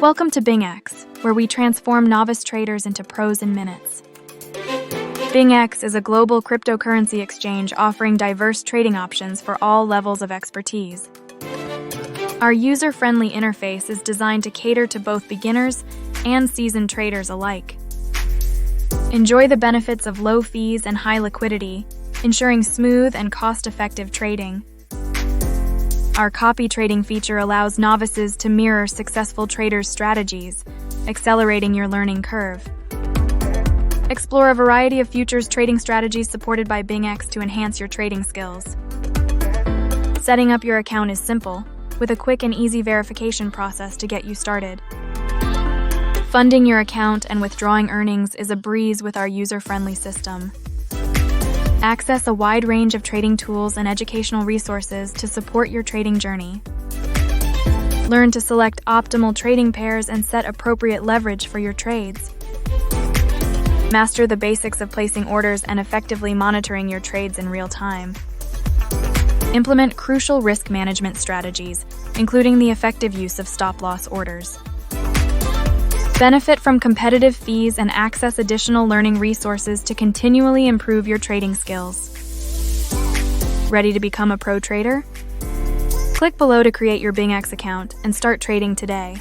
Welcome to BingX, where we transform novice traders into pros in minutes. BingX is a global cryptocurrency exchange offering diverse trading options for all levels of expertise. Our user-friendly interface is designed to cater to both beginners and seasoned traders alike. Enjoy the benefits of low fees and high liquidity, ensuring smooth and cost-effective trading. Our copy trading feature allows novices to mirror successful traders' strategies, accelerating your learning curve. Explore a variety of futures trading strategies supported by BingX to enhance your trading skills. Setting up your account is simple, with a quick and easy verification process to get you started. Funding your account and withdrawing earnings is a breeze with our user-friendly system. Access a wide range of trading tools and educational resources to support your trading journey. Learn to select optimal trading pairs and set appropriate leverage for your trades. Master the basics of placing orders and effectively monitoring your trades in real time. Implement crucial risk management strategies, including the effective use of stop-loss orders. Benefit from competitive fees and access additional learning resources to continually improve your trading skills. Ready to become a pro trader? Click below to create your BingX account and start trading today.